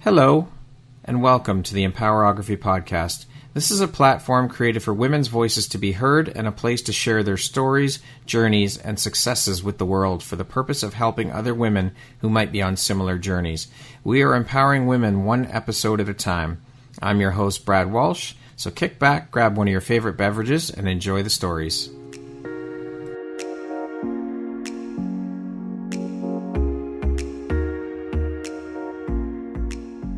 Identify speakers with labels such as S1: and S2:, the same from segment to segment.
S1: Hello, and welcome to the Empowerography Podcast. This is a platform created for women's voices to be heard and a place to share their stories, journeys, and successes with the world for the purpose of helping other women who might be on similar journeys. We are empowering women one episode at a time. I'm your host, Brad Walsh, so kick back, grab one of your favorite beverages, and enjoy the stories.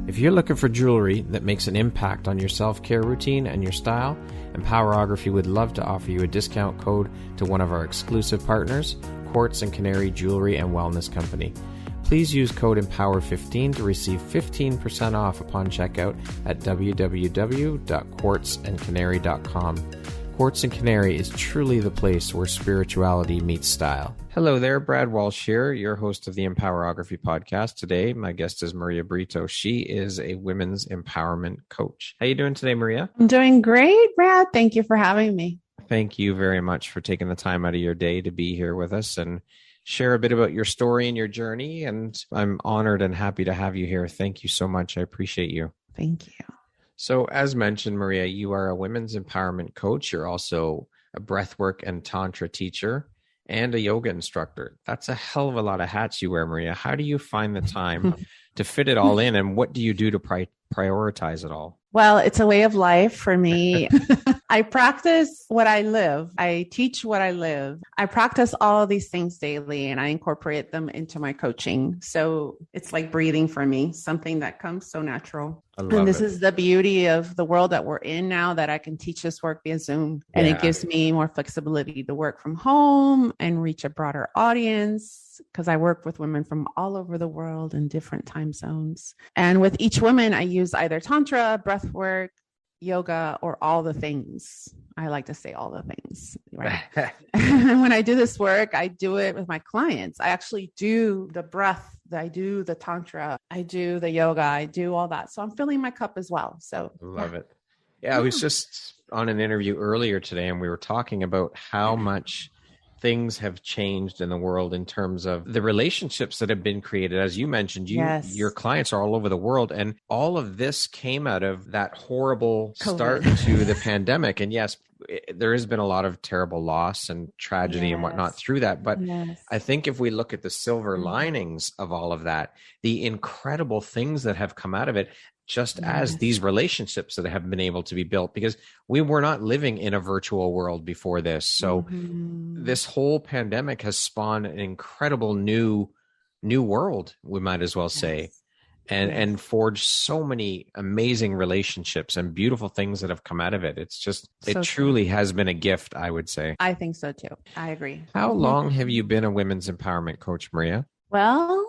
S1: If you're looking for jewelry that makes an impact on your self-care routine and your style, Empowerography would love to offer you a discount code to one of our exclusive partners, Quartz and Canary Jewelry and Wellness Company. Please use code EMPOWER15 to receive 15% off upon checkout at www.quartzandcanary.com. Quartz and Canary is truly the place where spirituality meets style. Hello there, Brad Walsh here, your host of the Empowerography Podcast. Today, my guest is Maria Brito. She is a women's empowerment coach. How are you doing today, Maria?
S2: I'm doing great, Brad. Thank you for having me.
S1: Thank you very much for taking the time out of your day to be here with us and share a bit about your story and your journey. And I'm honored and happy to have you here. Thank you so much. I appreciate you.
S2: Thank you.
S1: So as mentioned, Maria, you are a women's empowerment coach. You're also a breathwork and tantra teacher and a yoga instructor. That's a hell of a lot of hats you wear, Maria. How do you find the time to fit it all in? And what do you do to prioritize it all?
S2: Well, it's a way of life for me. I practice what I live. I teach what I live. I practice all of these things daily and I incorporate them into my coaching. So it's like breathing for me, something that comes so natural. And this is the beauty of the world that we're in now, that I can teach this work via Zoom. And it gives me more flexibility to work from home and reach a broader audience, because I work with women from all over the world in different time zones. And with each woman, I use either tantra, breathwork, yoga, or all the things. I like to say all the things, right? And when I do this work, I do it with my clients. I actually do the breath, I do the tantra, I do the yoga, I do all that. So I'm filling my cup as well. So
S1: love it. Yeah, I was just on an interview earlier today and we were talking about how much things have changed in the world in terms of the relationships that have been created. As you mentioned, your clients are all over the world. And all of this came out of that horrible start to the pandemic. And yes, there has been a lot of terrible loss and tragedy and whatnot through that. But I think if we look at the silver linings of all of that, the incredible things that have come out of it, just as these relationships that have been able to be built, because we were not living in a virtual world before this. So this whole pandemic has spawned an incredible new world, we might as well say, and forged so many amazing relationships and beautiful things that have come out of it. It's just, it truly has been a gift, I would say.
S2: I think so too. I agree.
S1: How long have you been a women's empowerment coach, Maria?
S2: Well,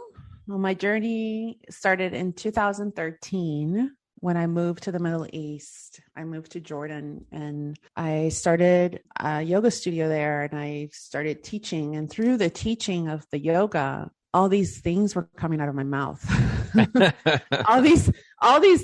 S2: my journey started in 2013 when I moved to the Middle East. I moved to Jordan and I started a yoga studio there and I started teaching. And through the teaching of the yoga, all these things were coming out of my mouth. all these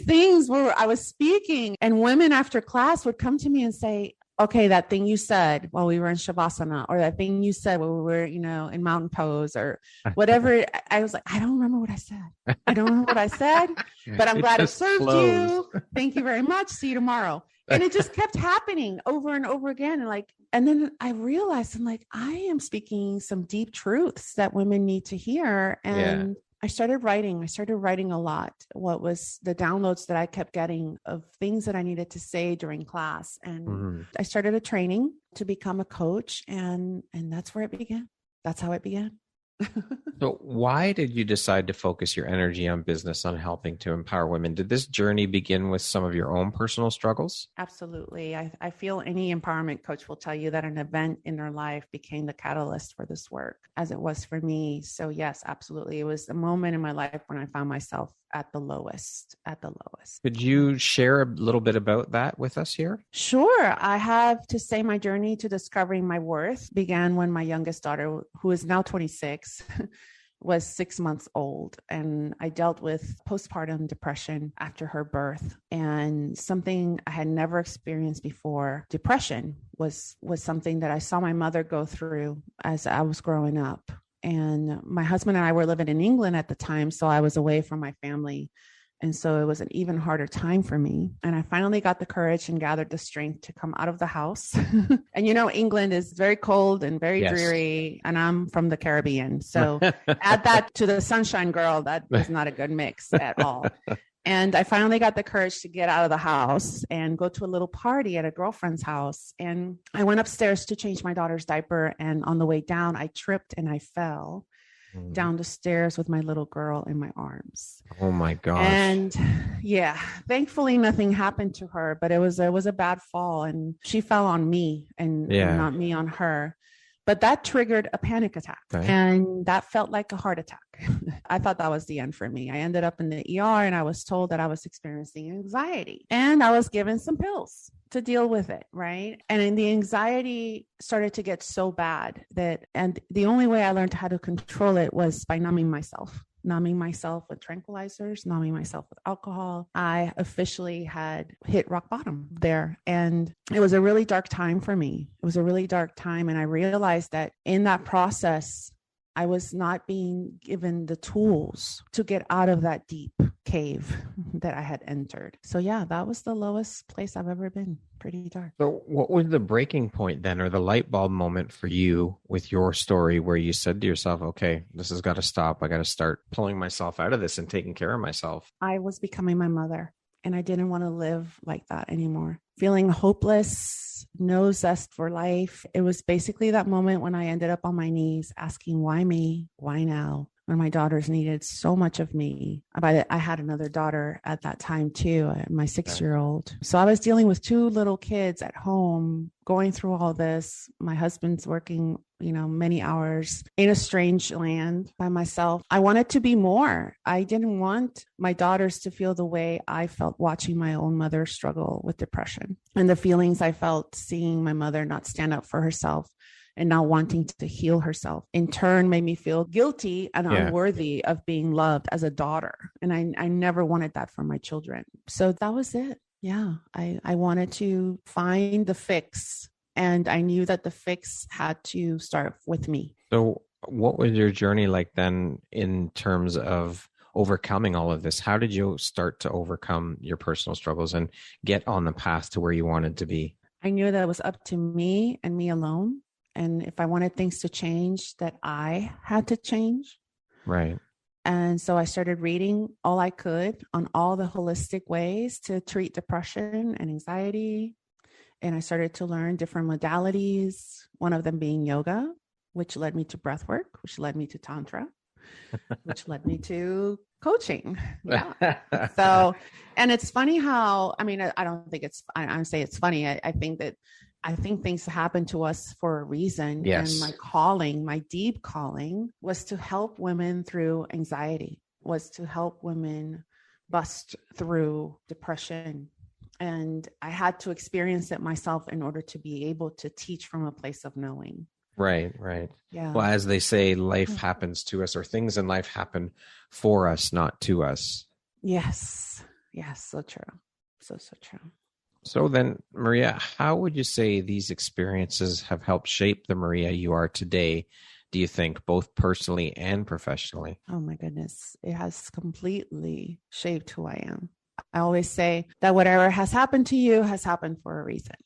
S2: things were, I was speaking, and women after class would come to me and say, okay, that thing you said while we were in Shavasana, or that thing you said while we were, in mountain pose or whatever. I was like, I don't remember what I said. But I'm glad it served you. Thank you very much. See you tomorrow. And it just kept happening over and over again. And then I realized I am speaking some deep truths that women need to hear. And I started writing a lot. What was the downloads that I kept getting of things that I needed to say during class. And I started a training to become a coach. And that's where it began. That's how it began.
S1: So why did you decide to focus your energy on business, on helping to empower women? Did this journey begin with some of your own personal struggles?
S2: Absolutely. I feel any empowerment coach will tell you that an event in their life became the catalyst for this work, as it was for me. So yes, absolutely. It was a moment in my life when I found myself at the lowest. Could you share a little bit about that with us here? Sure. I have to say my journey to discovering my worth began when my youngest daughter, who is now 26, was 6 months old. And I dealt with postpartum depression after her birth, and something I had never experienced before. Depression was something that I saw my mother go through as I was growing up. And my husband and I were living in England at the time, so I was away from my family. And so it was an even harder time for me. And I finally got the courage and gathered the strength to come out of the house. And England is very cold and very dreary. And I'm from the Caribbean. So add that to the sunshine girl. That is not a good mix at all. And I finally got the courage to get out of the house and go to a little party at a girlfriend's house. And I went upstairs to change my daughter's diaper. And on the way down, I tripped and I fell down the stairs with my little girl in my arms.
S1: Oh my gosh.
S2: And yeah, thankfully nothing happened to her, but it was a bad fall, and she fell on me and not me on her. But that triggered a panic attack, and that felt like a heart attack. I thought that was the end for me. I ended up in the ER, and I was told that I was experiencing anxiety, and I was given some pills to deal with it, right? And then the anxiety started to get so bad and the only way I learned how to control it was by numbing myself with tranquilizers, numbing myself with alcohol. I officially had hit rock bottom there. And it was a really dark time for me. It was a really dark time. And I realized that in that process, I was not being given the tools to get out of that deep cave that I had entered. So yeah, that was the lowest place I've ever been. Pretty dark.
S1: So what was the breaking point then, or the light bulb moment for you with your story where you said to yourself, okay, this has got to stop. I got to start pulling myself out of this and taking care of myself.
S2: I was becoming my mother, and I didn't want to live like that anymore. Feeling hopeless, no zest for life. It was basically that moment when I ended up on my knees asking, why me? Why now? When my daughters needed so much of me. I had another daughter at that time too, my 6-year-old. So I was dealing with 2 little kids at home, going through all this. My husband's working, many hours in a strange land by myself. I wanted to be more. I didn't want my daughters to feel the way I felt watching my own mother struggle with depression, and the feelings I felt seeing my mother not stand up for herself and not wanting to heal herself, in turn made me feel guilty and unworthy of being loved as a daughter. And I never wanted that for my children. So that was it. Yeah. I wanted to find the fix, and I knew that the fix had to start with me.
S1: So what was your journey like then in terms of overcoming all of this? How did you start to overcome your personal struggles and get on the path to where you wanted to be?
S2: I knew that it was up to me and me alone. And if I wanted things to change, that I had to change.
S1: Right.
S2: And so I started reading all I could on all the holistic ways to treat depression and anxiety. And I started to learn different modalities, one of them being yoga, which led me to breath work, which led me to Tantra, which led me to coaching. Yeah. So, and it's funny how, I don't think I say it's funny. I think things happen to us for a reason.
S1: Yes.
S2: And my deep calling was to help women through anxiety, was to help women bust through depression. And I had to experience it myself in order to be able to teach from a place of knowing.
S1: Right. Yeah. Well, as they say, life happens to us, or things in life happen for us, not to us.
S2: Yes. So true. So true.
S1: So then, Maria, how would you say these experiences have helped shape the Maria you are today, do you think, both personally and professionally?
S2: Oh my goodness. It has completely shaped who I am. I always say that whatever has happened to you has happened for a reason.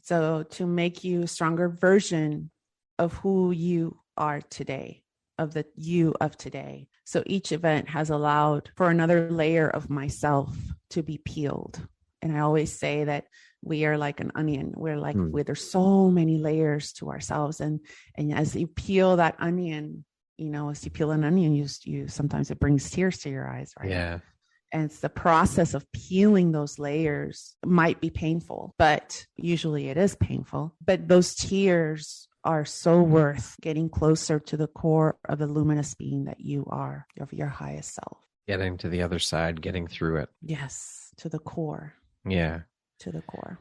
S2: So to make you a stronger version of who you are today, of the you of today. So each event has allowed for another layer of myself to be peeled. And I always say that we are like an onion. We're like, where there's so many layers to ourselves. And as you peel that onion, as you peel an onion, you sometimes it brings tears to your eyes, right?
S1: Yeah.
S2: And it's the process of peeling those layers might be painful, but usually it is painful. But those tears are so worth getting closer to the core of the luminous being that you are, of your highest self.
S1: Getting to the other side, getting through it.
S2: Yes, to the core.
S1: Yeah.
S2: To the core.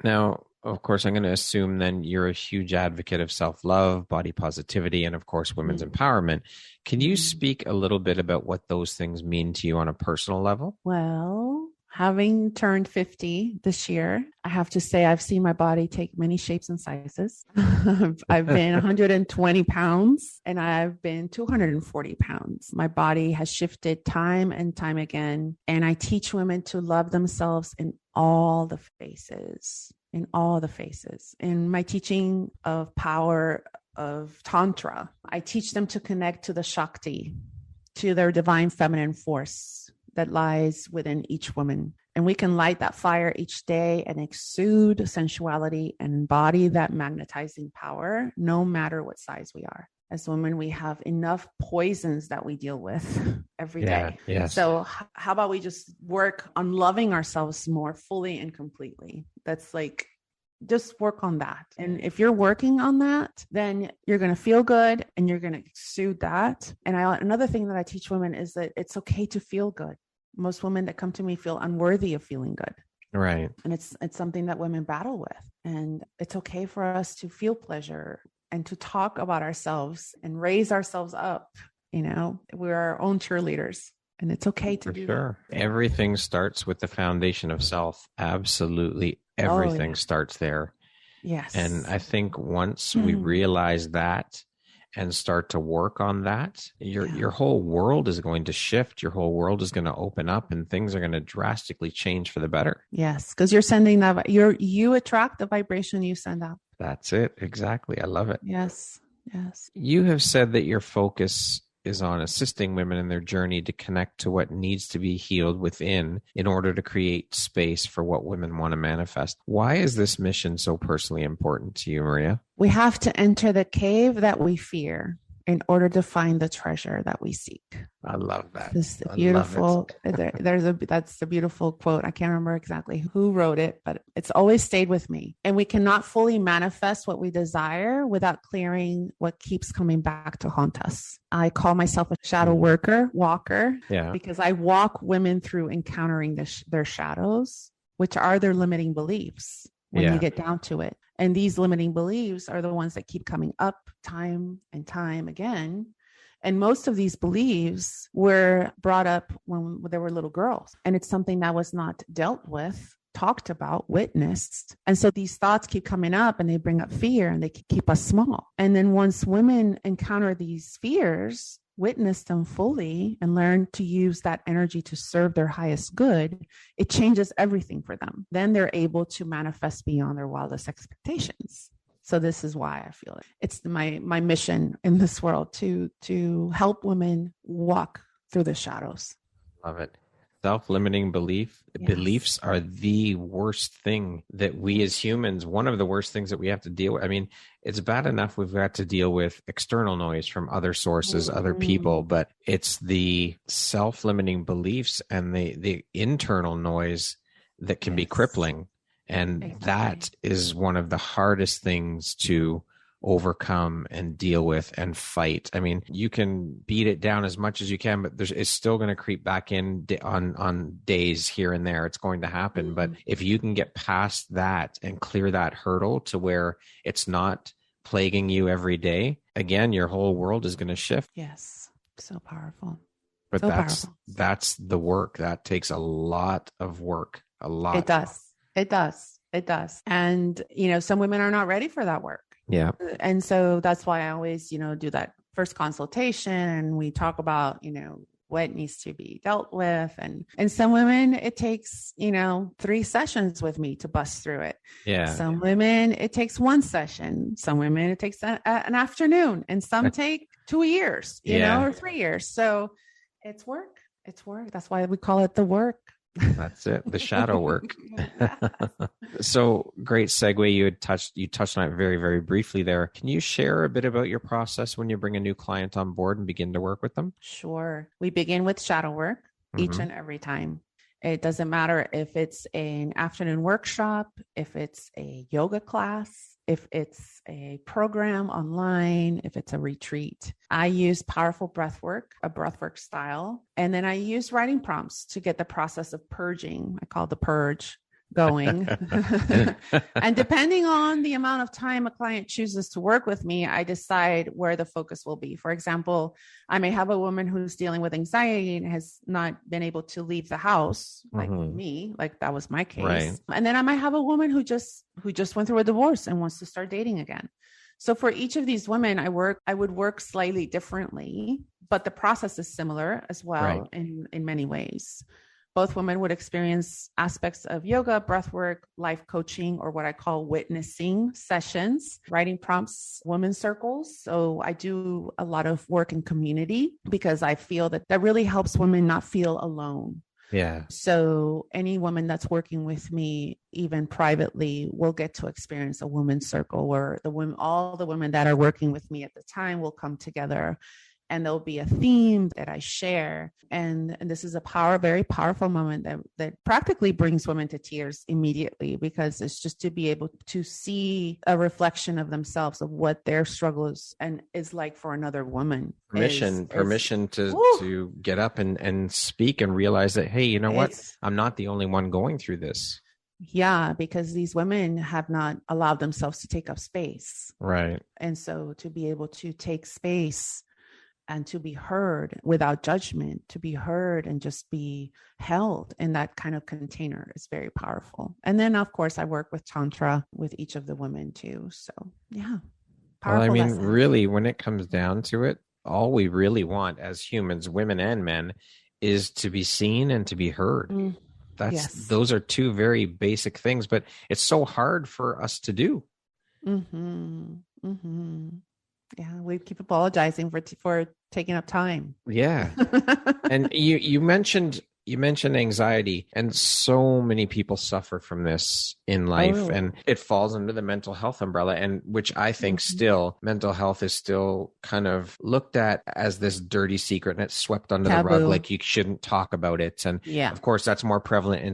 S1: Now, of course, I'm going to assume then you're a huge advocate of self-love, body positivity, and of course, women's empowerment. Can you speak a little bit about what those things mean to you on a personal level?
S2: Well, Having turned 50 this year, I have to say I've seen my body take many shapes and sizes. I've been 120 pounds and I've been 240 pounds. My body has shifted time and time again. And I teach women to love themselves in all the faces, in all the faces. In my teaching of power of Tantra, I teach them to connect to the Shakti, to their divine feminine force that lies within each woman. And we can light that fire each day and exude sensuality and embody that magnetizing power, no matter what size we are. As women, we have enough poisons that we deal with every day.
S1: Yes.
S2: So how about we just work on loving ourselves more fully and completely? That's like, just work on that. And if you're working on that, then you're going to feel good and you're going to exude that. And another thing that I teach women is that it's okay to feel good. Most women that come to me feel unworthy of feeling good.
S1: Right.
S2: And it's something that women battle with. And it's okay for us to feel pleasure and to talk about ourselves and raise ourselves up. You know, we're our own cheerleaders. And it's okay to do that.
S1: Everything starts with the foundation of self. Absolutely everything starts there.
S2: Yes.
S1: And I think once we realize that and start to work on that, your whole world is going to shift. Your whole world is going to open up and things are going to drastically change for the better.
S2: Yes. Because you're sending that, you attract the vibration you send out.
S1: That's it. Exactly. I love it.
S2: Yes. Yes.
S1: You have said that your focus is on assisting women in their journey to connect to what needs to be healed within in order to create space for what women want to manifest. Why is this mission so personally important to you, Maria?
S2: We have to enter the cave that we fear in order to find the treasure that we seek.
S1: I love that.
S2: This beautiful, that's a beautiful quote. I can't remember exactly who wrote it, but it's always stayed with me. And we cannot fully manifest what we desire without clearing what keeps coming back to haunt us. I call myself a shadow walker, because I walk women through encountering their shadows, which are their limiting beliefs when you get down to it. And these limiting beliefs are the ones that keep coming up time and time again. And most of these beliefs were brought up when there were little girls. And it's something that was not dealt with, talked about, witnessed. And so these thoughts keep coming up and they bring up fear and they keep us small. And then once women encounter these fears, witness them fully and learn to use that energy to serve their highest good, it changes everything for them. Then they're able to manifest beyond their wildest expectations. So this is why I feel it. It's my mission in this world to help women walk through the shadows.
S1: Love it. Self-limiting beliefs are the worst thing that we as humans, one of the worst things that we have to deal with. I mean, it's bad enough we've got to deal with external noise from other sources, other people, but it's the self-limiting beliefs and the internal noise that can be crippling. And that is one of the hardest things to overcome and deal with and fight. I mean, you can beat it down as much as you can, but it's still going to creep back in on days here and there. It's going to happen. But if you can get past that and clear that hurdle to where it's not plaguing you every day, again, your whole world is going to shift.
S2: Yes. So powerful.
S1: But that's the work. That takes a lot of work. A lot.
S2: It does. And, some women are not ready for that work.
S1: Yeah.
S2: And so that's why I always, do that first consultation and we talk about, what needs to be dealt with. And some women, it takes, 3 sessions with me to bust through it.
S1: Yeah.
S2: Some women, it takes 1 session. Some women, it takes an afternoon, and some take 2 years, or 3 years. So it's work. That's why we call it the work.
S1: That's it. The shadow work. So great segue. You touched on it very, very briefly there. Can you share a bit about your process when you bring a new client on board and begin to work with them?
S2: Sure. We begin with shadow work each and every time. It doesn't matter if it's an afternoon workshop, if it's a yoga class, if it's a program online, if it's a retreat. I use powerful breathwork, a breathwork style. And then I use writing prompts to get the process of purging. I call it the purge going. And depending on the amount of time a client chooses to work with me, I decide where the focus will be. For example, I may have a woman who's dealing with anxiety and has not been able to leave the house, like me, like that was my case.
S1: Right.
S2: And then I might have a woman who just went through a divorce and wants to start dating again. So for each of these women, I would work slightly differently, but the process is similar as well in many ways. Both women would experience aspects of yoga, breathwork, life coaching, or what I call witnessing sessions, writing prompts, women's circles. So I do a lot of work in community because I feel that really helps women not feel alone.
S1: Yeah.
S2: So any woman that's working with me, even privately, will get to experience a women's circle where all the women that are working with me at the time will come together. And there'll be a theme that I share. And this is a very powerful moment that practically brings women to tears immediately, because it's just to be able to see a reflection of themselves, of what their struggle is like for another woman. Permission to get up and speak and realize that, hey, you know what? I'm not the only one going through this. Yeah, because these women have not allowed themselves to take up space.
S1: Right.
S2: And so to be able to take space and to be heard without judgment, to be heard and just be held in that kind of container is very powerful. And then, of course, I work with Tantra with each of the women too. So, yeah.
S1: Well, I mean, really, when it comes down to it, all we really want as humans, women and men, is to be seen and to be heard. Those are two very basic things, but it's so hard for us to do.
S2: Yeah, we keep apologizing for taking up time.
S1: Yeah. And you mentioned anxiety, and so many people suffer from this in life, and it falls under the mental health umbrella, and which I think still mental health is still kind of looked at as this dirty secret, and it's swept under the rug, like you shouldn't talk about it. And of course that's more prevalent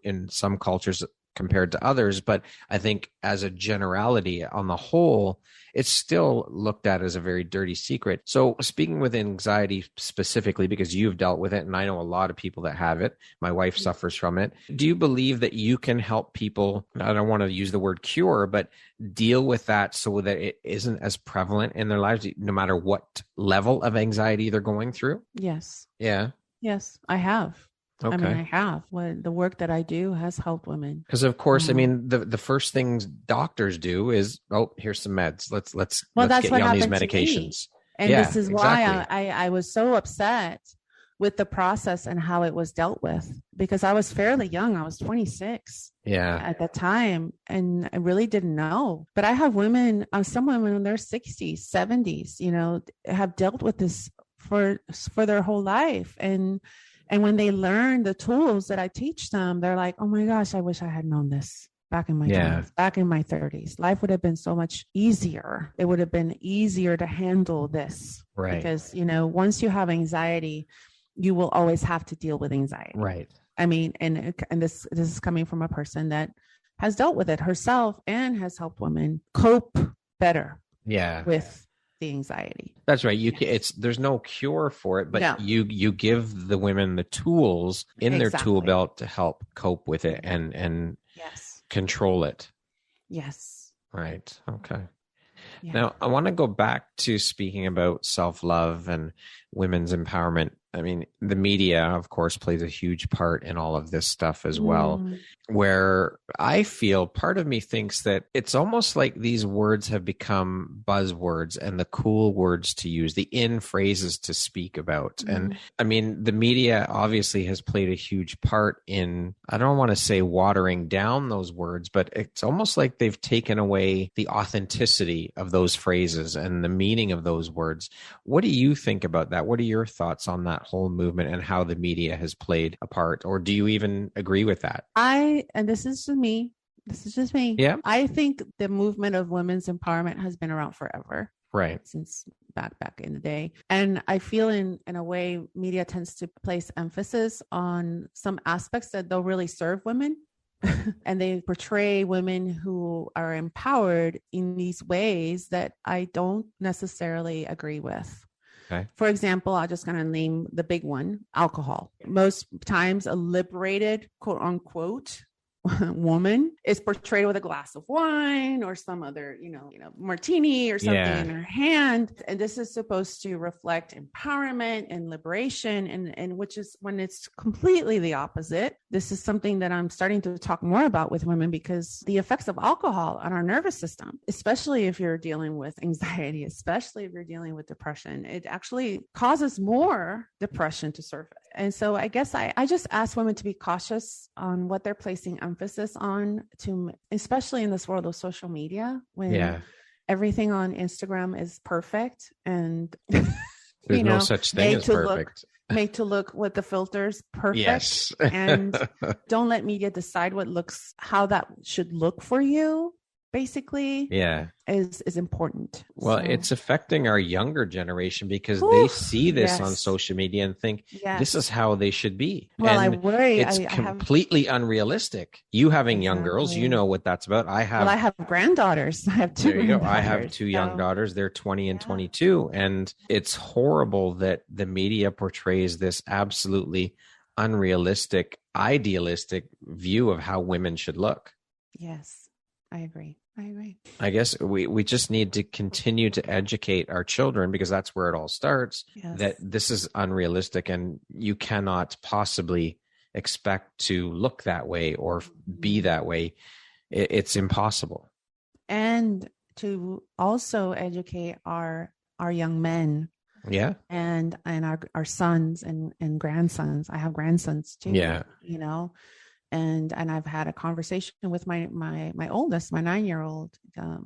S1: in some cultures compared to others. But I think as a generality on the whole, it's still looked at as a very dirty secret. So speaking with anxiety specifically, because you've dealt with it, and I know a lot of people that have it, my wife suffers from it. Do you believe that you can help people, I don't want to use the word cure, but deal with that so that it isn't as prevalent in their lives, no matter what level of anxiety they're going through?
S2: Yes.
S1: Yeah.
S2: Yes, I have.
S1: Okay.
S2: I mean, I have. The work that I do has helped women.
S1: Because of course, I mean, the first things doctors do is, here's some meds. Let's get you on these medications.
S2: And this is why I was so upset with the process and how it was dealt with, because I was fairly young. I was 26 at the time, and I really didn't know. But I have some women in their 60s, 70s, have dealt with this for their whole life. And when they learn the tools that I teach them, they're like, oh my gosh, I wish I had known this back in my 20s, back in my 30s. Life would have been so much easier. It would have been easier to handle this.
S1: Right.
S2: Because, once you have anxiety, you will always have to deal with anxiety.
S1: Right.
S2: I mean, and this is coming from a person that has dealt with it herself and has helped women cope better with the anxiety.
S1: That's right. There's no cure for it, but you give the women the tools in their tool belt to help cope with it and control it.
S2: Yes.
S1: Right. Okay. Yeah. Now I want to go back to speaking about self-love and women's empowerment. I mean, the media, of course, plays a huge part in all of this stuff as well, where I feel part of me thinks that it's almost like these words have become buzzwords and the cool words to use, the in phrases to speak about. And I mean, the media obviously has played a huge part in, I don't want to say watering down those words, but it's almost like they've taken away the authenticity of those phrases and the meaning of those words. What do you think about that? What are your thoughts on that whole movement and how the media has played a part? Or do you even agree with that?
S2: And this is just me.
S1: Yeah.
S2: I think the movement of women's empowerment has been around forever.
S1: Right.
S2: Since back in the day. And I feel in a way, media tends to place emphasis on some aspects that don't really serve women. And they portray women who are empowered in these ways that I don't necessarily agree with.
S1: Okay.
S2: For example, I'm just going to name the big one, alcohol. Most times a liberated, quote unquote, woman is portrayed with a glass of wine or some other, martini or something in her hand. And this is supposed to reflect empowerment and liberation, and which is when it's completely the opposite. This is something that I'm starting to talk more about with women, because the effects of alcohol on our nervous system, especially if you're dealing with anxiety, especially if you're dealing with depression, it actually causes more depression to surface. And so I guess I just ask women to be cautious on what they're placing emphasis on, especially in this world of social media, when everything on Instagram is perfect, and
S1: there's no such thing as perfect.
S2: Made to look with the filters perfect.
S1: Yes.
S2: And don't let media decide how that should look for you. Basically, is important.
S1: Well, it's affecting our younger generation, because they see this on social media and think this is how they should be.
S2: Well,
S1: and
S2: I worry.
S1: It's completely unrealistic. You having young girls, you know what that's about. I have granddaughters.
S2: I have two.
S1: There you go. I have two young daughters. They're 20 and 22. And it's horrible that the media portrays this absolutely unrealistic, idealistic view of how women should look.
S2: Yes. I agree.
S1: I guess we just need to continue to educate our children, because that's where it all starts, that this is unrealistic and you cannot possibly expect to look that way or be that way. It's impossible.
S2: And to also educate our young men.
S1: Yeah.
S2: And our sons and grandsons. I have grandsons too.
S1: Yeah.
S2: And I've had a conversation with my oldest, my 9-year-old,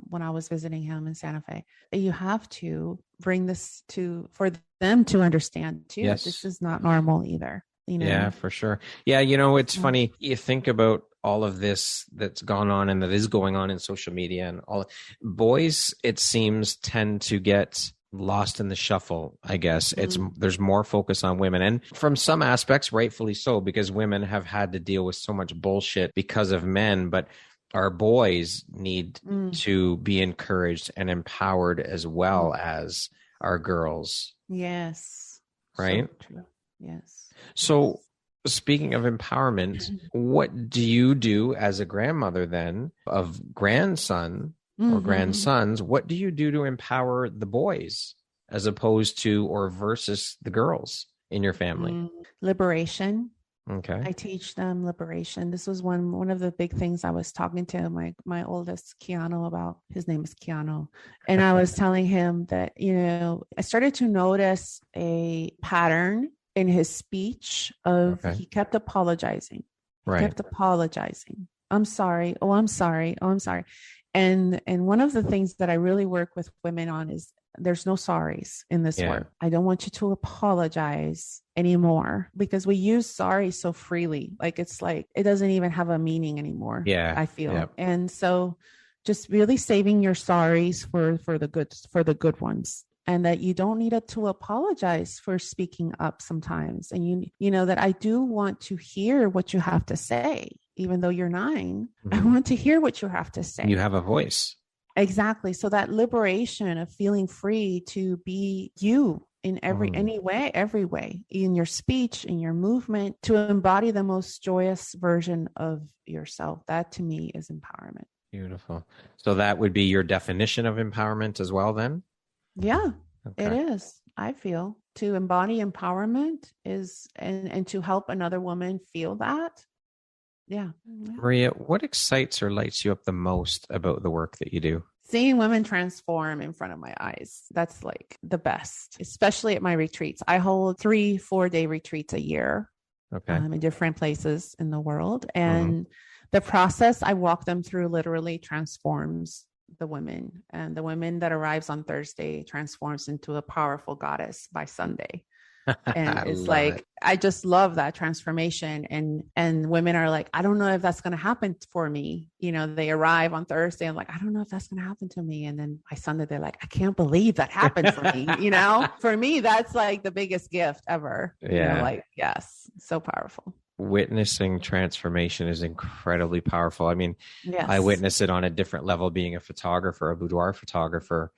S2: when I was visiting him in Santa Fe. You have to bring this for them to understand too.
S1: Yes.
S2: This is not normal either.
S1: Yeah, for sure. Yeah. It's funny. You think about all of this that's gone on and that is going on in social media, and all boys, it seems, tend to get lost in the shuffle, I guess. There's more focus on women, and from some aspects, rightfully so, because women have had to deal with so much bullshit because of men. But our boys need to be encouraged and empowered as well as our girls.
S2: Yes.
S1: Right?
S2: So true. Yes.
S1: So speaking of empowerment, what do you do as a grandmother then of grandson or grandsons? What do you do to empower the boys as opposed to or versus the girls in your family?
S2: Liberation.
S1: Okay.
S2: I teach them liberation. This was one of the big things I was talking to my oldest Keanu about. His name is Keanu. And I was telling him that, I started to notice a pattern in his speech of he kept apologizing.
S1: Right.
S2: He kept apologizing. I'm sorry. Oh, I'm sorry. Oh, I'm sorry. And one of the things that I really work with women on is there's no sorries in this work. I don't want you to apologize anymore, because we use sorry so freely. It's like it doesn't even have a meaning anymore. Yeah, I feel. Yep. And so just really saving your sorries for the good ones. And that you don't need to apologize for speaking up sometimes. And you know that I do want to hear what you have to say. Even though you're 9, I want to hear what you have to say.
S1: You have a voice.
S2: Exactly. So that liberation of feeling free to be you in every way, in your speech, in your movement, to embody the most joyous version of yourself. That to me is empowerment.
S1: Beautiful. So that would be your definition of empowerment as well then?
S2: Yeah, it is. I feel to embody empowerment is, and to help another woman feel that. Yeah.
S1: Maria, what excites or lights you up the most about the work that you do?
S2: Seeing women transform in front of my eyes. That's like the best, especially at my retreats. I hold 3-4-day retreats a year in different places in the world. And the process I walk them through literally transforms the women, and the women that arrives on Thursday transforms into a powerful goddess by Sunday. And it's like, I just love that transformation. And women are like, I don't know if that's going to happen for me. They arrive on Thursday and like, I don't know if that's going to happen to me. And then by Sunday, they're like, I can't believe that happened for me. For me, that's like the biggest gift ever.
S1: Yeah.
S2: Yes. So powerful.
S1: Witnessing transformation is incredibly powerful. I mean, I witness it on a different level, being a photographer, a boudoir photographer,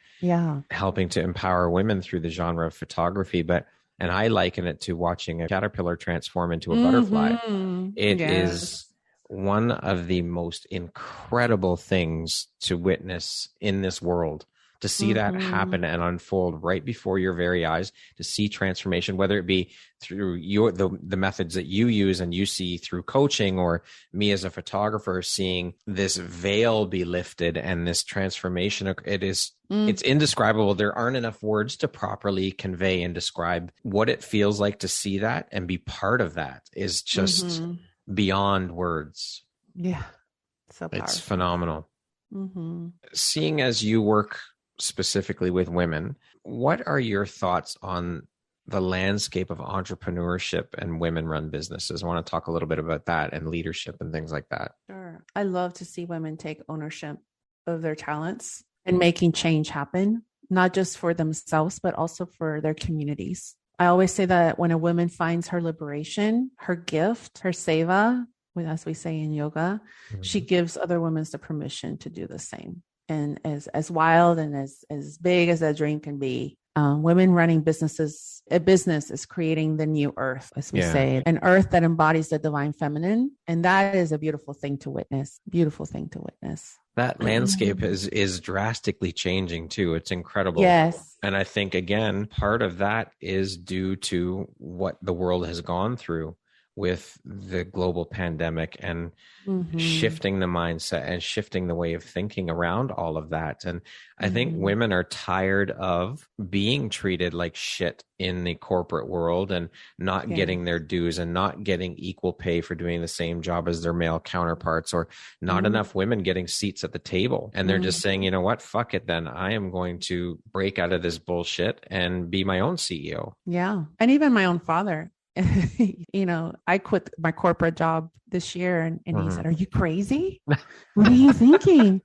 S1: helping to empower women through the genre of photography. And I liken it to watching a caterpillar transform into a butterfly. It is one of the most incredible things to witness in this world. To see that happen and unfold right before your very eyes, to see transformation, whether it be through the methods that you use and you see through coaching, or me as a photographer seeing this veil be lifted and this transformation. It's indescribable. There aren't enough words to properly convey and describe what it feels like to see that and be part of that. Is just beyond words.
S2: Yeah. So powerful.
S1: It's phenomenal. Seeing as you work specifically with women, what are your thoughts on the landscape of entrepreneurship and women-run businesses? I want to talk a little bit about that and leadership and things like that.
S2: Sure. I love to see women take ownership of their talents and making change happen, not just for themselves, but also for their communities. I always say that when a woman finds her liberation, her gift, her seva, as we say in yoga, she gives other women the permission to do the same. And as wild and as big as that dream can be, women running businesses, a business is creating the new earth, as we say, an earth that embodies the divine feminine. And that is a beautiful thing to witness, That
S1: landscape is drastically changing too. It's incredible.
S2: Yes.
S1: And I think, again, part of that is due to what the world has gone through with the global pandemic and shifting the mindset and shifting the way of thinking around all of that. And I think women are tired of being treated like shit in the corporate world and not getting their dues and not getting equal pay for doing the same job as their male counterparts, or not enough women getting seats at the table. And they're just saying, you know what, fuck it then. I am going to break out of this bullshit and be my own CEO.
S2: Yeah. And even my own father. I quit my corporate job this year and he said, "Are you crazy? What are you thinking?"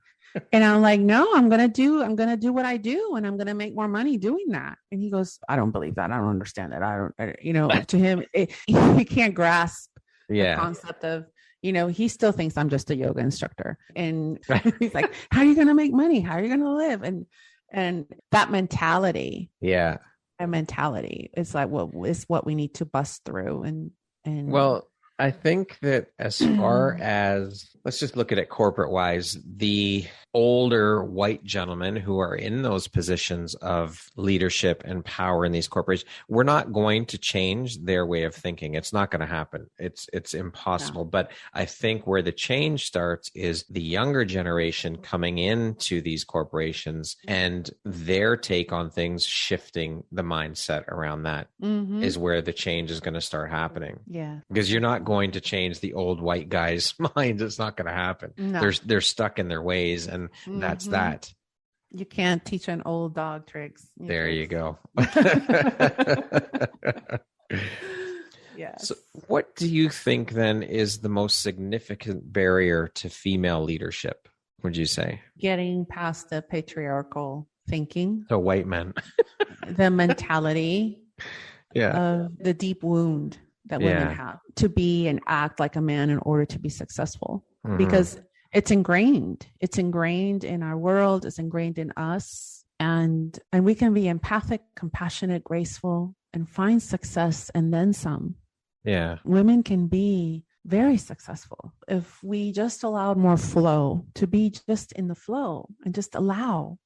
S2: And I'm like, "No, I'm going to do what I do, and I'm going to make more money doing that." And he goes, "I don't believe that. I don't understand that. To him, he can't grasp the concept of, he still thinks I'm just a yoga instructor. And he's like, "How are you going to make money? How are you going to live?" And that mentality.
S1: Yeah.
S2: Mentality is like is what we need to bust through and
S1: well, I think that as far as, let's just look at it corporate wise, the older white gentlemen who are in those positions of leadership and power in these corporations, we're not going to change their way of thinking. It's not going to happen. It's impossible. Yeah. But I think where the change starts is the younger generation coming into these corporations and their take on things shifting the mindset around that is where the change is going to start happening.
S2: Yeah.
S1: Because you're not going to change the old white guy's mind. It's not going to happen. No. They're stuck in their ways, and that's that.
S2: You can't teach an old dog tricks.
S1: There you go.
S2: Yes.
S1: So what do you think then is the most significant barrier to female leadership, would you say?
S2: Getting past the patriarchal thinking.
S1: So white men.
S2: The mentality of the deep wound that women have to be and act like a man in order to be successful, because it's ingrained in our world. It's ingrained in us. And we can be empathic, compassionate, graceful, and find success and then some.
S1: Yeah.
S2: Women can be very successful if we just allowed more flow, to be just in the flow and just allow,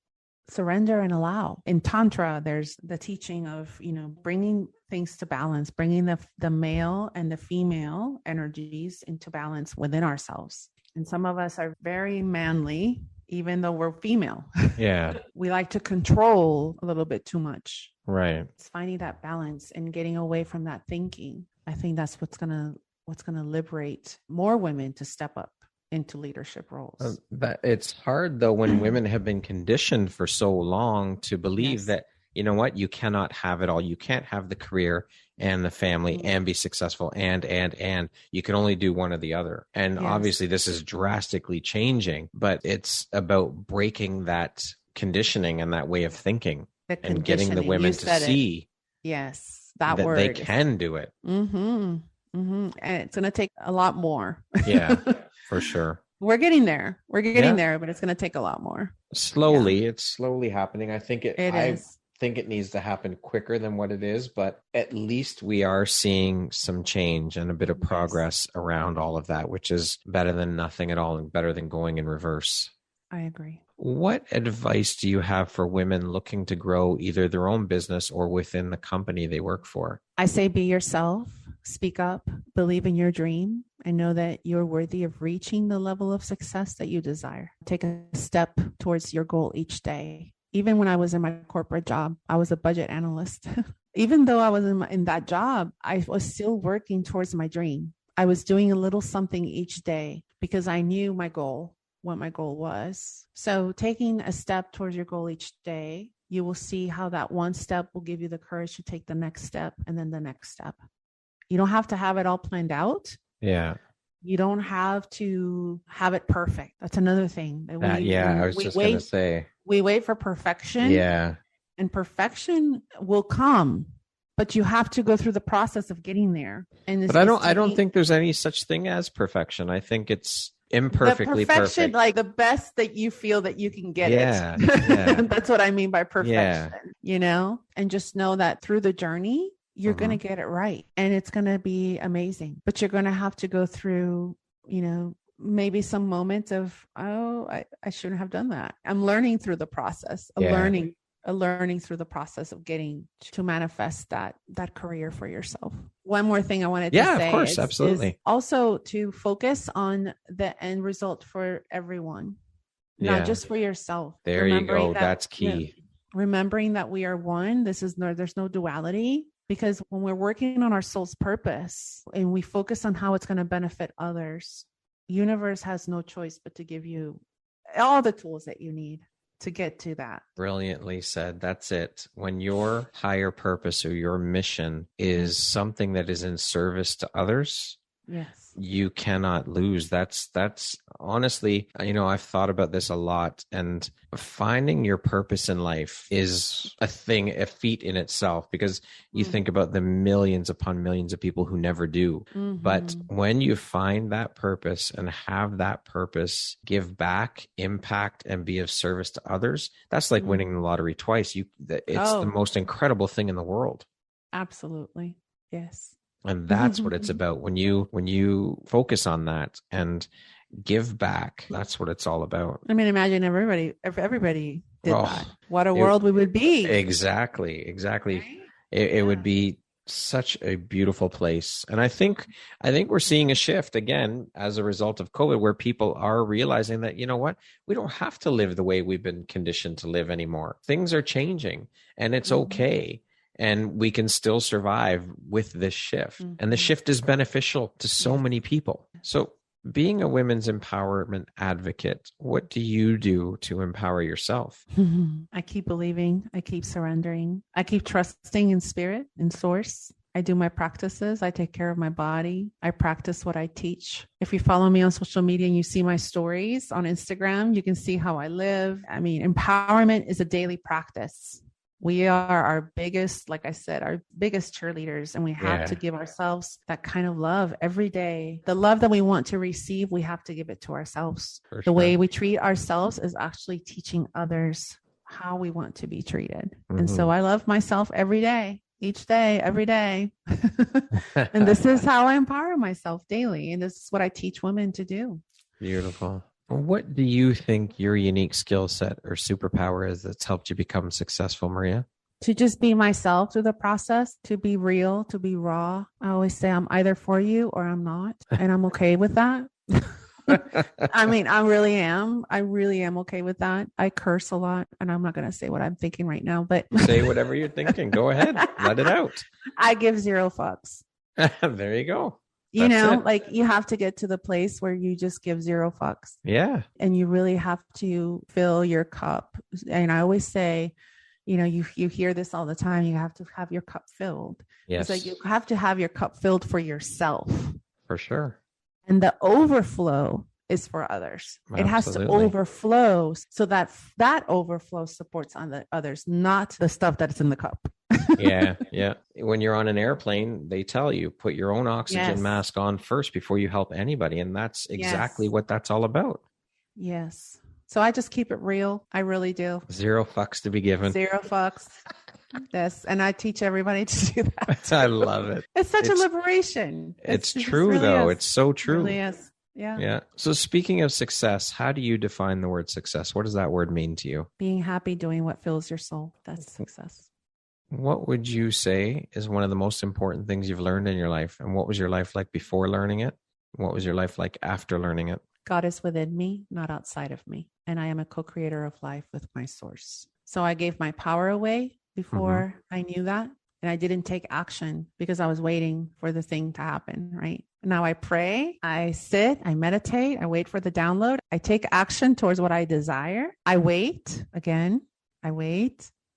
S2: surrender and allow. In Tantra, there's the teaching of, bringing things to balance, bringing the male and the female energies into balance within ourselves. And some of us are very manly, even though we're female.
S1: Yeah.
S2: We like to control a little bit too much.
S1: Right.
S2: It's finding that balance and getting away from that thinking. I think that's what's gonna liberate more women to step up into leadership roles.
S1: It's hard though when women have been conditioned for so long to believe that, you know what, you cannot have it all. You can't have the career and the family and be successful and you can only do one or the other. And obviously this is drastically changing, but it's about breaking that conditioning and that way of thinking and getting the women to see
S2: that word,
S1: they can do it.
S2: And it's going to take a lot more.
S1: Yeah, for sure.
S2: We're getting there. We're getting there, but it's going to take a lot more.
S1: Slowly. It's slowly happening. I think it is. think it needs to happen quicker than what it is, but at least we are seeing some change and a bit of progress around all of that, which is better than nothing at all and better than going in reverse.
S2: I agree.
S1: What advice do you have for women looking to grow either their own business or within the company they work for?
S2: I say be yourself, speak up, believe in your dream, and know that you're worthy of reaching the level of success that you desire. Take a step towards your goal each day. Even when I was in my corporate job, I was a budget analyst. Even though I was in that job, I was still working towards my dream. I was doing a little something each day because I knew my goal, what my goal was. So taking a step towards your goal each day, you will see how that one step will give you the courage to take the next step and then the next step. You don't have to have it all planned out.
S1: Yeah.
S2: You don't have to have it perfect. That's another thing.
S1: I was just going to say.
S2: We wait for perfection.
S1: Yeah.
S2: And perfection will come, but you have to go through the process of getting there. But
S1: I don't think there's any such thing as perfection. I think it's imperfectly perfect.
S2: Like the best that you feel that you can get it.
S1: Yeah.
S2: That's what I mean by perfection, and just know that through the journey, you're going to get it right. And it's going to be amazing, but you're going to have to go through, maybe some moments of, I shouldn't have done that. I'm learning through the process, learning through the process of getting to manifest that career for yourself. One more thing I wanted to say.
S1: Of course, absolutely.
S2: Is also to focus on the end result for everyone, not just for yourself.
S1: There you go. That's key.
S2: Remembering that we are one. There's no duality. Because when we're working on our soul's purpose and we focus on how it's going to benefit others, universe has no choice but to give you all the tools that you need to get to that.
S1: Brilliantly said. That's it. When your higher purpose or your mission is something that is in service to others,
S2: yes,
S1: you cannot lose. That's honestly, I've thought about this a lot, and finding your purpose in life is a feat in itself, because you think about the millions upon millions of people who never do. But when you find that purpose and have that purpose give back, impact, and be of service to others, that's like winning the lottery twice. It's the most incredible thing in the world.
S2: Absolutely. Yes.
S1: And that's what it's about. When you focus on that and give back, that's what it's all about.
S2: I mean, imagine if everybody did that. What a world we would be.
S1: Exactly. Right? It would be such a beautiful place. And I think we're seeing a shift again as a result of COVID, where people are realizing that, you know what, we don't have to live the way we've been conditioned to live anymore. Things are changing and it's okay. And we can still survive with this shift. And the shift is beneficial to so many people. So being a women's empowerment advocate, what do you do to empower yourself?
S2: I keep believing. I keep surrendering. I keep trusting in spirit, in source. I do my practices. I take care of my body. I practice what I teach. If you follow me on social media and you see my stories on Instagram, you can see how I live. I mean, empowerment is a daily practice. We are our biggest, like I said, our biggest cheerleaders, and we have to give ourselves that kind of love every day. The love that we want to receive, we have to give it to ourselves. The way we treat ourselves is actually teaching others how we want to be treated. And so I love myself every day, each day, every day. And this is how I empower myself daily. And this is what I teach women to do.
S1: Beautiful. What do you think your unique skill set or superpower is that's helped you become successful, Maria?
S2: To just be myself through the process, to be real, to be raw. I always say I'm either for you or I'm not. And I'm okay with that. I mean, I really am. I really am okay with that. I curse a lot, and I'm not going to say what I'm thinking right now, but
S1: say whatever you're thinking. Go ahead. Let it out.
S2: I give 0 fucks.
S1: There you go.
S2: Like you have to get to the place where you just give 0 fucks.
S1: Yeah.
S2: And you really have to fill your cup. And I always say, you hear this all the time. You have to have your cup filled.
S1: Yes.
S2: It's like you have to have your cup filled for yourself.
S1: For sure.
S2: And the overflow is for others.
S1: Absolutely.
S2: It has to overflow so that overflow supports on the others, not the stuff that's in the cup.
S1: Yeah. When you're on an airplane, they tell you put your own oxygen mask on first before you help anybody. And that's exactly what that's all about.
S2: Yes. So I just keep it real. I really do.
S1: 0 fucks to be given.
S2: 0 fucks. Yes. And I teach everybody to do that.
S1: I love it.
S2: It's such a liberation.
S1: It's true, really though. It's so true.
S2: It really is. Yeah.
S1: Yeah. So speaking of success, how do you define the word success? What does that word mean to you?
S2: Being happy doing what fills your soul. That's success.
S1: What would you say is one of the most important things you've learned in your life? And what was your life like before learning it? What was your life like after learning it?
S2: God is within me, not outside of me. And I am a co-creator of life with my source. So I gave my power away before I knew that. And I didn't take action because I was waiting for the thing to happen, right? Now I pray, I sit, I meditate, I wait for the download. I take action towards what I desire. I wait,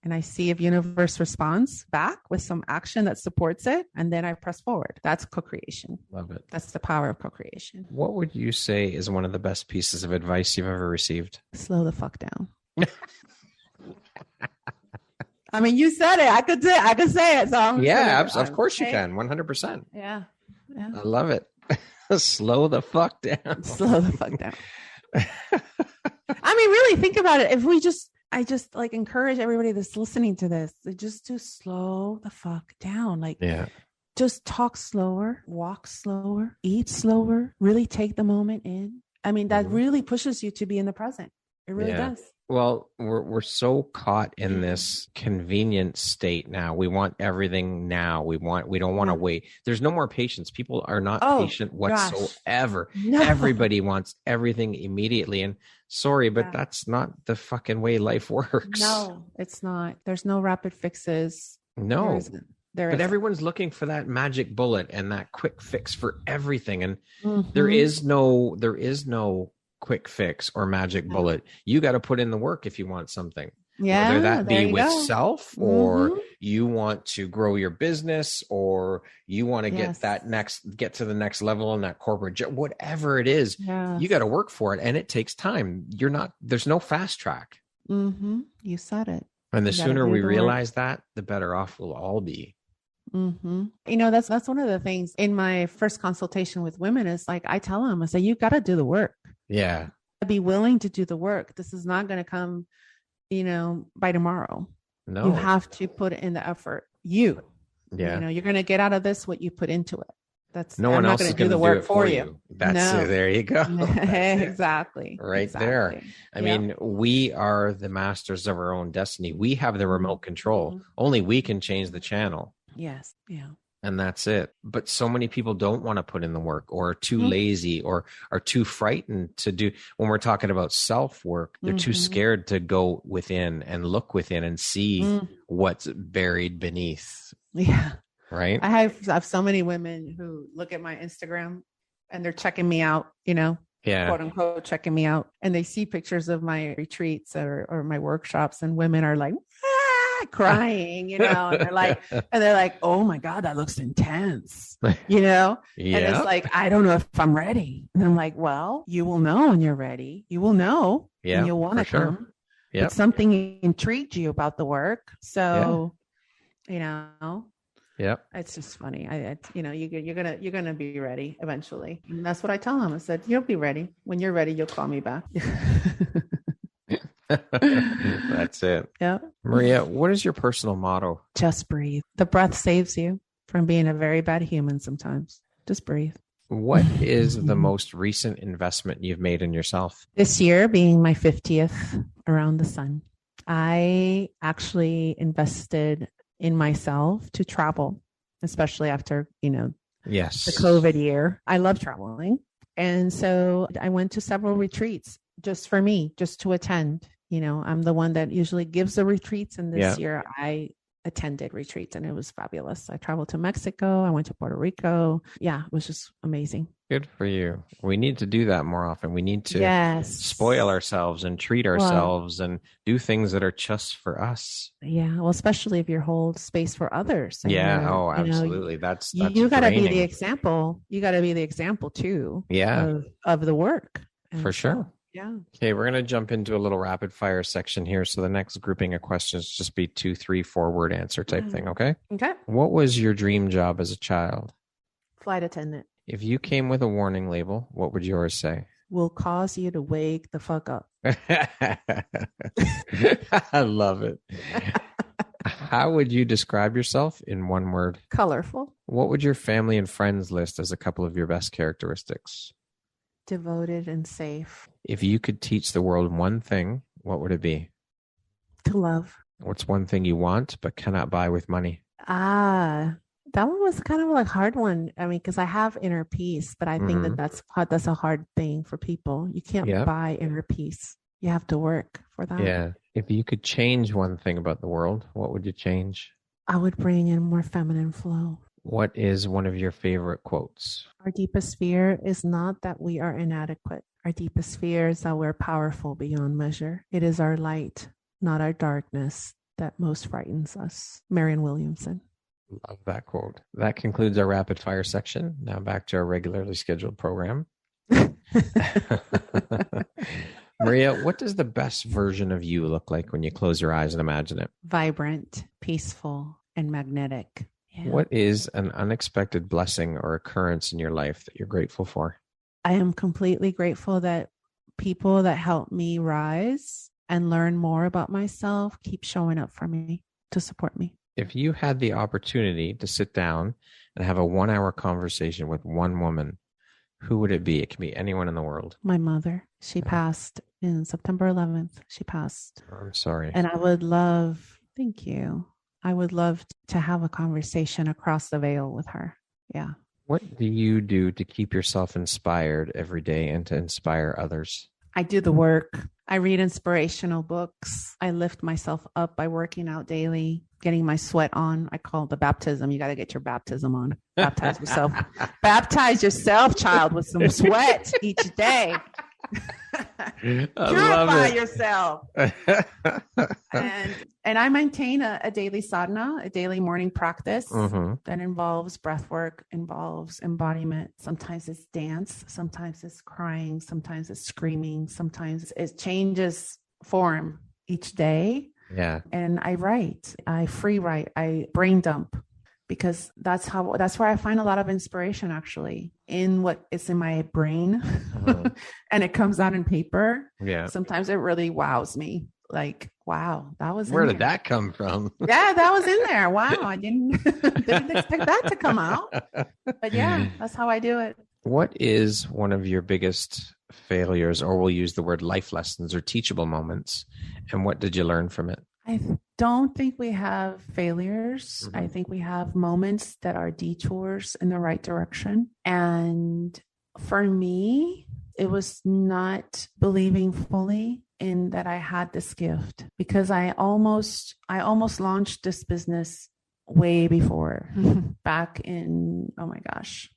S2: and I see if universe responds back with some action that supports it. And then I press forward. That's co-creation.
S1: Love it.
S2: That's the power of co-creation.
S1: What would you say is one of the best pieces of advice you've ever received?
S2: Slow the fuck down. I mean, you said it. I could say it. So
S1: of course you can. 100%.
S2: Yeah.
S1: I love it. Slow the fuck down.
S2: Slow the fuck down. I mean, really think about it. I just like encourage everybody that's listening to this just to slow the fuck down. Like, just talk slower, walk slower, eat slower, really take the moment in. I mean, that really pushes you to be in the present. It really does.
S1: Well, we're so caught in this convenient state now. We want everything now. We don't want to wait. There's no more patience. People are not patient whatsoever. No. Everybody wants everything immediately. And sorry, but that's not the fucking way life works.
S2: No, it's not. There's no rapid fixes.
S1: No. But everyone's looking for that magic bullet and that quick fix for everything. And there is no quick fix or magic bullet. You got to put in the work if you want something. Yeah. Whether that be with self or you want to grow your business or you want to get to the next level in that corporate job, whatever it is, you got to work for it. And it takes time. There's no fast track.
S2: You said it.
S1: And the sooner we realize that, the better off we'll all be.
S2: You know, that's one of the things in my first consultation with women is like, I tell them, I say, you got to do the work.
S1: Yeah.
S2: Be willing to do the work. This is not going to come, by tomorrow. No. You have to put in the effort. You know, you're going to get out of this what you put into it. That's
S1: no one else is going to do the work for you. That's it. There you go.
S2: Exactly.
S1: Right there. I mean, we are the masters of our own destiny. We have the remote control. Only we can change the channel.
S2: Yes. Yeah.
S1: And that's it. But so many people don't want to put in the work or are too lazy or are too frightened to do. When we're talking about self-work, they're too scared to go within and look within and see what's buried beneath.
S2: Yeah.
S1: Right.
S2: I have so many women who look at my Instagram and they're checking me out, quote unquote, checking me out. And they see pictures of my retreats or my workshops and women are like, crying, and they're like, oh my God, that looks intense, And it's like, I don't know if I'm ready. And I'm like, well, you will know when you're ready. You will know and you'll want to come. Yep. But something intrigued you about the work. So, it's just funny. You're going to be ready eventually. And that's what I tell them. I said, you'll be ready. When you're ready, you'll call me back.
S1: That's it.
S2: Yeah.
S1: Maria, what is your personal motto?
S2: Just breathe. The breath saves you from being a very bad human sometimes. Just breathe.
S1: What is the most recent investment you've made in yourself?
S2: This year being my 50th around the sun, I actually invested in myself to travel, especially after, the COVID year. I love traveling. And so I went to several retreats just for me, just to attend. I'm the one that usually gives the retreats. And this year I attended retreats and it was fabulous. I traveled to Mexico. I went to Puerto Rico. Yeah, it was just amazing.
S1: Good for you. We need to do that more often. We need to spoil ourselves and treat ourselves and do things that are just for us.
S2: Yeah. Well, especially if you hold space for others. And
S1: absolutely. That's
S2: you got to be the example. You got to be the example too.
S1: Yeah.
S2: Of the work. And
S1: for sure.
S2: Yeah.
S1: Okay, we're going to jump into a little rapid fire section here. So the next grouping of questions just be 2, 3, 4 word answer type thing. Okay.
S2: Okay.
S1: What was your dream job as a child?
S2: Flight attendant.
S1: If you came with a warning label, what would yours say?
S2: will cause you to wake the fuck up.
S1: I love it. How would you describe yourself in one word?
S2: Colorful.
S1: What would your family and friends list as a couple of your best characteristics?
S2: Devoted and safe.
S1: If you could teach the world one thing, what would it be?
S2: To love.
S1: What's one thing you want but cannot buy with money?
S2: That one was kind of like a hard one. I mean, because I have inner peace, but I think that's a hard thing for people. You can't buy inner peace. You have to work for that.
S1: Yeah. If you could change one thing about the world, what would you change?
S2: I would bring in more feminine flow.
S1: What is one of your favorite quotes?
S2: Our deepest fear is not that we are inadequate. Our deepest fear is that we're powerful beyond measure. It is our light, not our darkness, that most frightens us. Marianne Williamson.
S1: Love that quote. That concludes our rapid fire section. Now back to our regularly scheduled program. Maria, what does the best version of you look like when you close your eyes and imagine it?
S2: Vibrant, peaceful, and magnetic. Yeah.
S1: What is an unexpected blessing or occurrence in your life that you're grateful for?
S2: I am completely grateful that people that help me rise and learn more about myself keep showing up for me to support me.
S1: If you had the opportunity to sit down and have a 1-hour conversation with one woman, who would it be? It can be anyone in the world.
S2: My mother. She passed in September 11th. She passed.
S1: I'm sorry.
S2: And I would love, thank you. I would love to have a conversation across the veil with her. Yeah.
S1: What do you do to keep yourself inspired every day and to inspire others?
S2: I do the work. I read inspirational books. I lift myself up by working out daily, getting my sweat on. I call it the baptism. You got to get your baptism on. Baptize yourself. Baptize yourself, child, with some sweat each day. Purify yourself. And I maintain a daily sadhana, a daily morning practice that involves breath work, involves embodiment. Sometimes it's dance, sometimes it's crying, sometimes it's screaming, sometimes it changes form each day.
S1: Yeah.
S2: And I write, I free write, I brain dump, because that's where I find a lot of inspiration, actually, in what is in my brain. And it comes out in paper.
S1: Yeah.
S2: Sometimes it really wows me. Like, wow, that was
S1: where did that come from?
S2: Yeah, that was in there. Wow, I didn't expect that to come out. But yeah, that's how I do it.
S1: What is one of your biggest failures, or we'll use the word life lessons or teachable moments, and what did you learn from it?
S2: I don't think we have failures. I think we have moments that are detours in the right direction. And for me, it was not believing fully in that I had this gift, because I almost launched this business way before, back in, oh my gosh,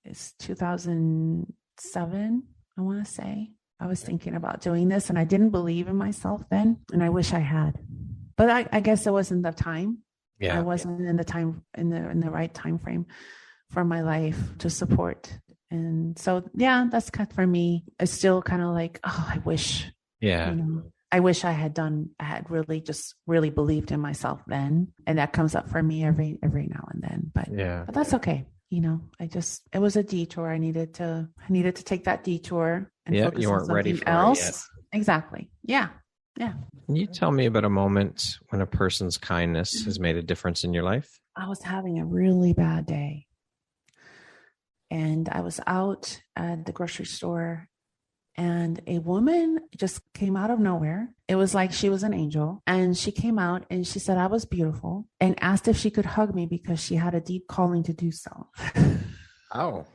S2: it's 2007, I want to say. I was thinking about doing this and I didn't believe in myself then, and I wish I had. But I guess it wasn't the time. Yeah. I wasn't in the time, in the right time frame for my life to support. And so, yeah, that's kind of, for me, it's still kind of like, oh, I wish.
S1: Yeah.
S2: I wish I had really believed in myself then. And that comes up for me every now and then. But that's okay. It was a detour. I needed to take that detour and focus you weren't on something ready for else. It yet. Exactly. Yeah. Yeah.
S1: Can you tell me about a moment when a person's kindness has made a difference in your life?
S2: I was having a really bad day. And I was out at the grocery store, and a woman just came out of nowhere. It was like she was an angel. And she came out and she said I was beautiful and asked if she could hug me because she had a deep calling to do so.
S1: Oh.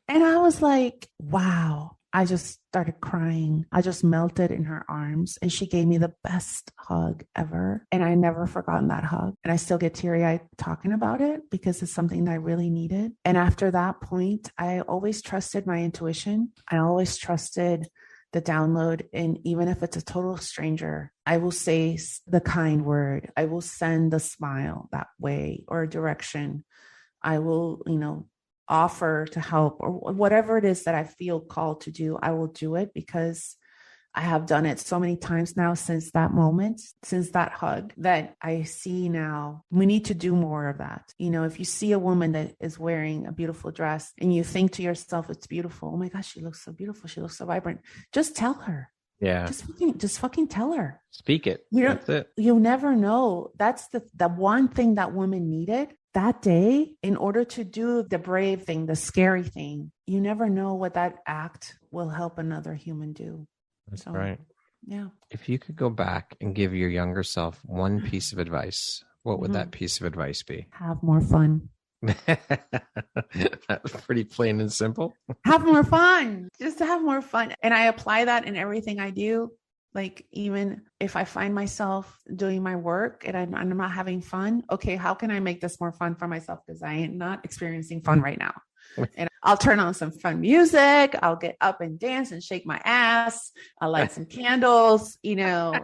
S2: And I was like, wow. I just started crying. I just melted in her arms, and she gave me the best hug ever. And I never forgotten that hug. And I still get teary-eyed talking about it because it's something that I really needed. And after that point, I always trusted my intuition. I always trusted the download. And even if it's a total stranger, I will say the kind word. I will send a smile that way or a direction. I will, offer to help, or whatever it is that I feel called to do, I will do it because I have done it so many times now since that moment, since that hug, that I see now we need to do more of that. If you see a woman that is wearing a beautiful dress and you think to yourself, it's beautiful. Oh my gosh, she looks so beautiful. She looks so vibrant. Just tell her.
S1: Yeah.
S2: Just fucking tell her.
S1: Speak it. That's it.
S2: You'll never know. That's the one thing that woman needed that day in order to do the brave thing, the scary thing. You never know what that act will help another human do.
S1: That's right.
S2: Yeah.
S1: If you could go back and give your younger self one piece of advice, what would that piece of advice be?
S2: Have more fun.
S1: That's pretty plain and simple.
S2: Have more fun. Just have more fun. And I apply that in everything I do. Like, even if I find myself doing my work and I'm not having fun, okay, how can I make this more fun for myself? Because I am not experiencing fun right now. And I'll turn on some fun music. I'll get up and dance and shake my ass. I'll light some candles, and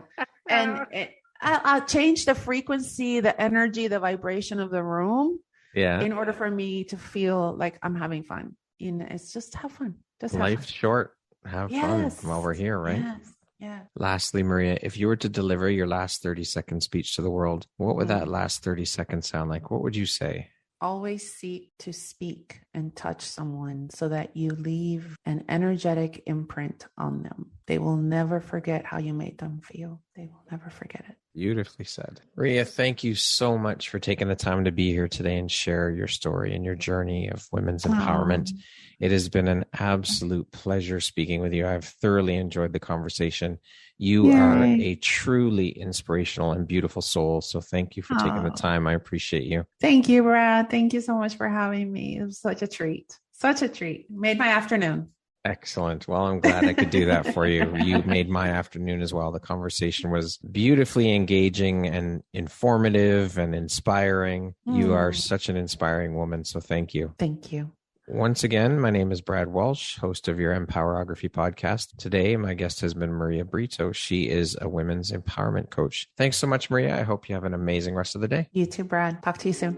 S2: I'll change the frequency, the energy, the vibration of the room.
S1: Yeah.
S2: In order for me to feel like I'm having fun. It's just have fun. Just have
S1: Life's
S2: fun.
S1: short. Have fun while we're here, right?
S2: Yes. Yeah.
S1: Lastly, Maria, if you were to deliver your last 30-second speech to the world, what would that last 30 seconds sound like? What would you say?
S2: Always seek to speak and touch someone so that you leave an energetic imprint on them. They will never forget how you made them feel. They will never forget it.
S1: Beautifully said. Maria, thank you so much for taking the time to be here today and share your story and your journey of women's empowerment. It has been an absolute pleasure speaking with you. I've thoroughly enjoyed the conversation. You are a truly inspirational and beautiful soul. So thank you for taking the time. I appreciate you.
S2: Thank you, Brad. Thank you so much for having me. It was such a treat. Such a treat. Made my afternoon.
S1: Excellent. Well, I'm glad I could do that for you. You made my afternoon as well. The conversation was beautifully engaging and informative and inspiring. You are such an inspiring woman. So thank you.
S2: Thank you.
S1: Once again, my name is Brad Walsh, host of your Empowerography Podcast. Today, my guest has been Maria Brito. She is a women's empowerment coach. Thanks so much, Maria. I hope you have an amazing rest of the day.
S2: You too, Brad. Talk to you soon.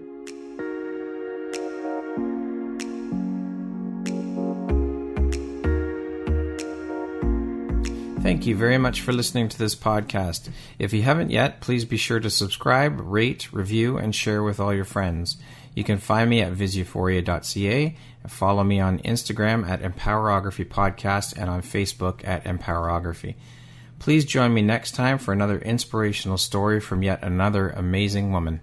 S1: Thank you very much for listening to this podcast. If you haven't yet, please be sure to subscribe, rate, review, and share with all your friends. You can find me at visuphoria.ca and follow me on Instagram at Empowerography Podcast and on Facebook at Empowerography. Please join me next time for another inspirational story from yet another amazing woman.